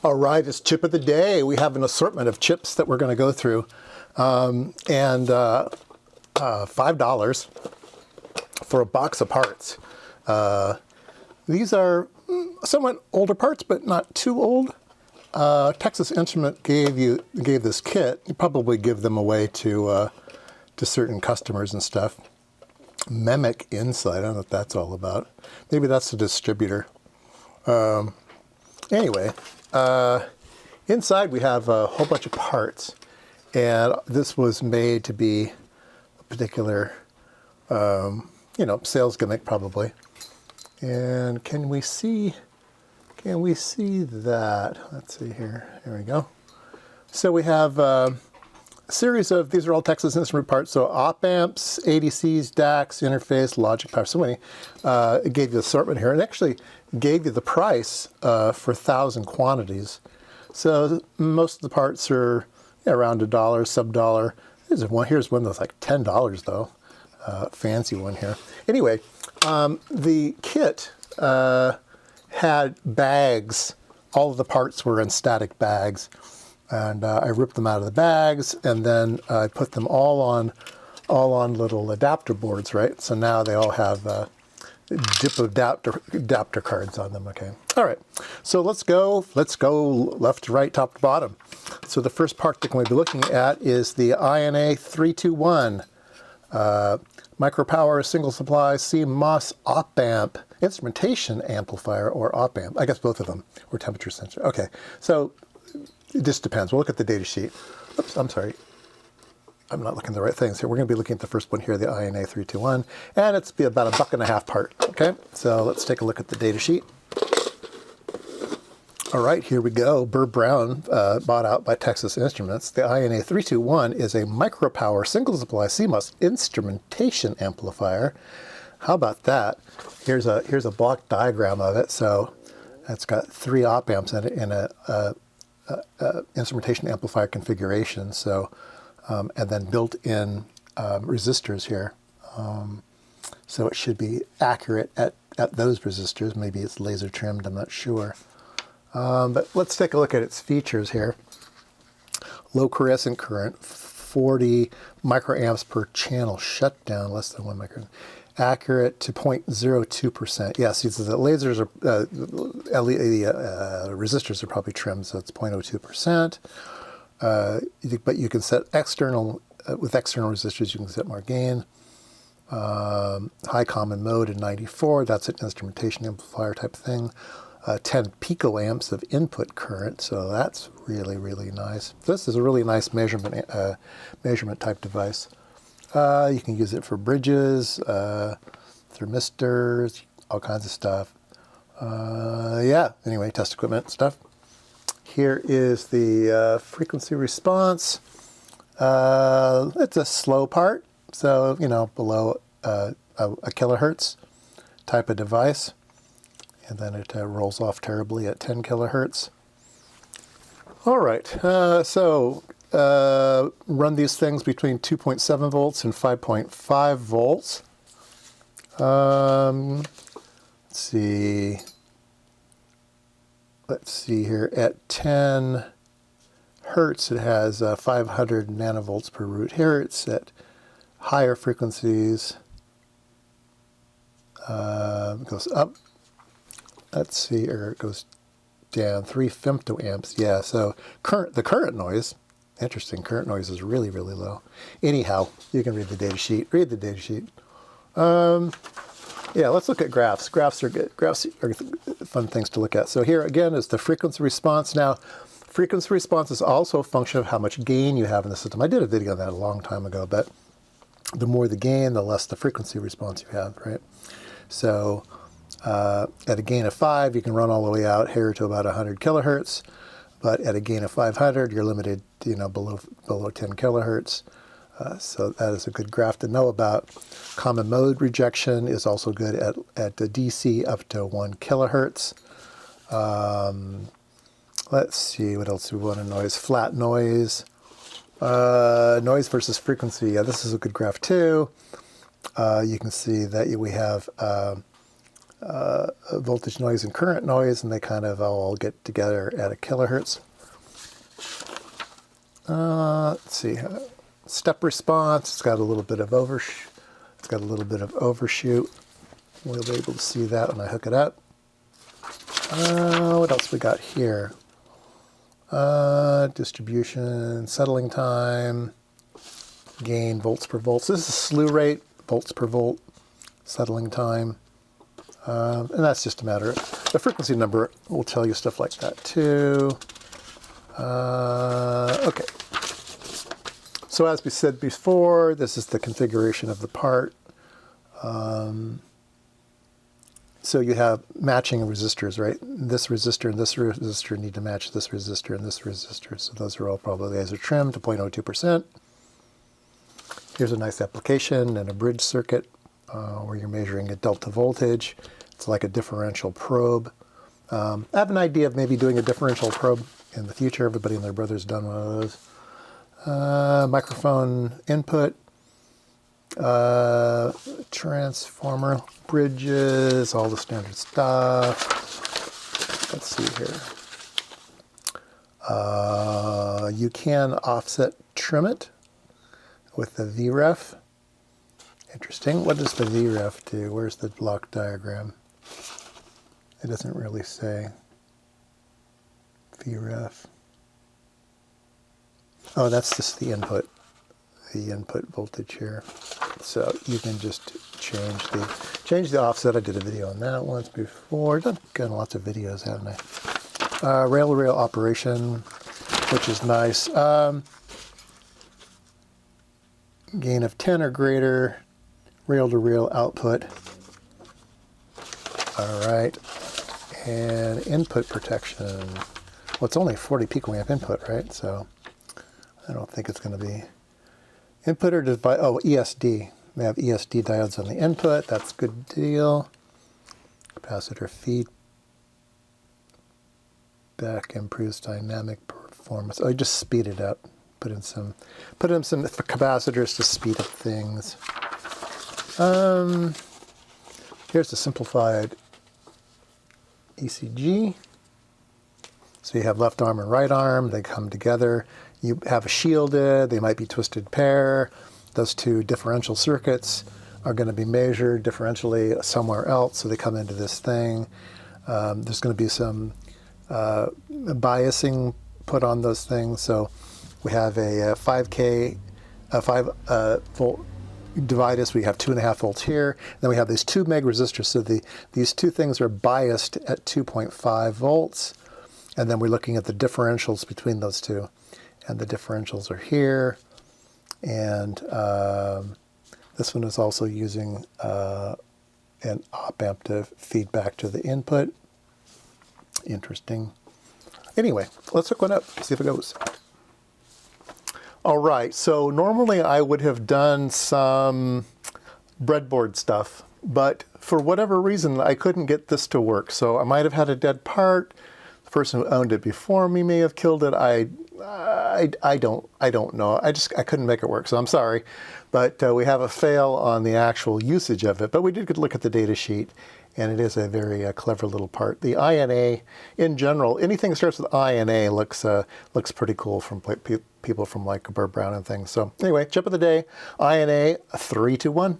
All right, it's chip of the day. We have an assortment of chips that we're going to go through. $5 for a box of parts. These are somewhat older parts, but not too old. Texas Instrument gave this kit. You probably give them away to certain customers and stuff. Memic Insight, I don't know what that's all about. Maybe that's the distributor. Anyway, inside we have a whole bunch of parts, and this was made to be a particular, sales gimmick probably. And can we see that? Let's see here. Here we go. So we have a series of, these are all Texas Instrument parts. So op amps, ADCs, DACs, interface, logic power. So many. It gave you the assortment here. It actually gave you the price for 1,000 quantities. So most of the parts are around $1, sub-dollar. Here's one that's like $10 though. Fancy one here. Anyway, the kit had bags. All of the parts were in static bags. And I ripped them out of the bags, and then I put them all on little adapter boards, right? So now they all have dip adapter cards on them. Okay. All right. So let's go left to right, top to bottom. So the first part that we're going to be looking at is the INA321 micro power single supply CMOS op amp instrumentation amplifier, or op amp. I guess both of them, or temperature sensor. Okay. So it just depends. We'll look at the data sheet. Oops, I'm sorry. I'm not looking at the right things here. We're going to be looking at the first one here, the INA321, and it's be about $1.50 part. Okay, so let's take a look at the data sheet. All right, here we go. Burr Brown, bought out by Texas Instruments. The INA321 is a micro power single supply CMOS instrumentation amplifier. How about that? Here's a block diagram of it. So it's got 3 op amps in it in a instrumentation amplifier configuration, so and then built-in resistors here, so it should be accurate at those resistors. Maybe it's laser trimmed, I'm not sure, but let's take a look at its features here. Low quiescent current, 40 microamps per channel shutdown, less than 1 micro. Accurate to 0.02%. Yes, the lasers are, resistors are probably trimmed, so it's 0.02%. But you can set external, with external resistors, you can set more gain. High common mode in 94, that's an instrumentation amplifier type thing. 10 picoamps of input current, so that's really, really nice. This is a really nice measurement type device. You can use it for bridges, thermistors, all kinds of stuff. Anyway, test equipment stuff. Here is the frequency response. It's a slow part, so, below a kilohertz type of device. And then it rolls off terribly at 10 kilohertz. All right, run these things between 2.7 volts and 5.5 volts. Let's see here. At 10 hertz, it has 500 nanovolts per root hertz. At higher frequencies, it goes up. Let's see, or it goes down 3 femtoamps. Yeah, so the current noise. Interesting. Current noise is really, really low. Anyhow, you can read the data sheet. Let's look at graphs. Graphs are good. Graphs are fun things to look at. So here again is the frequency response. Now, frequency response is also a function of how much gain you have in the system. I did a video on that a long time ago, but the more the gain, the less the frequency response you have, right? So at a gain of 5, you can run all the way out here to about 100 kilohertz. But at a gain of 500, you're limited, below 10 kilohertz. So that is a good graph to know about. Common mode rejection is also good at the DC up to 1 kilohertz. Let's see, what else do we want to noise? Flat noise. Noise versus frequency. Yeah, this is a good graph too. You can see that we have voltage noise and current noise, and they kind of all get together at a kilohertz. Let's see, step response. It's got a little bit of overshoot. We'll be able to see that when I hook it up. What else we got here? Distribution, settling time, gain, volts per volt. So this is slew rate, volts per volt, settling time. And that's just a matter of the frequency number will tell you stuff like that too. Okay. So as we said before, this is the configuration of the part. So you have matching resistors, right? This resistor and this resistor need to match this resistor and this resistor. So those are all probably laser trimmed to 0.02%. Here's a nice application and a bridge circuit where you're measuring a delta voltage. It's like a differential probe. I have an idea of maybe doing a differential probe in the future. Everybody and their brother's done one of those. Microphone input. Transformer, bridges, all the standard stuff. Let's see here. You can offset trim it with the VREF. Interesting. What does the VREF do? Where's the block diagram? It doesn't really say. VREF. Oh, that's just the input voltage here. So you can just change the offset. I did a video on that once before. I've done lots of videos, haven't I? Rail-to-rail operation, which is nice. Gain of 10 or greater, rail-to-rail output. All right. And input protection. Well, it's only 40 picoamp input, right? So I don't think it's going to be input or device. Oh, ESD. They have ESD diodes on the input. That's a good deal. Capacitor feedback improves dynamic performance. Oh, you just speed it up. Put in some capacitors to speed up things. Here's the simplified ECG. So you have left arm and right arm. They come together. You have a shielded, they might be twisted pair. Those two differential circuits are going to be measured differentially somewhere else, so they come into this thing. There's going to be some biasing put on those things. So we have a 5 volt device. We have 2.5 volts here. Then we have these 2 meg resistors. So these two things are biased at 2.5 volts. And then we're looking at the differentials between those two. And the differentials are here. And this one is also using an op-amp to feed back to the input. Interesting. Anyway, let's hook one up, see if it goes. All right, so normally I would have done some breadboard stuff, but for whatever reason, I couldn't get this to work. So I might have had a dead part. The person who owned it before me may have killed it. I don't know. I couldn't make it work, so I'm sorry. But we have a fail on the actual usage of it. But we did look at the data sheet, and it is a very clever little part. The INA, in general, anything that starts with INA looks pretty cool from people from like Burr Brown and things. So anyway, chip of the day, INA 321.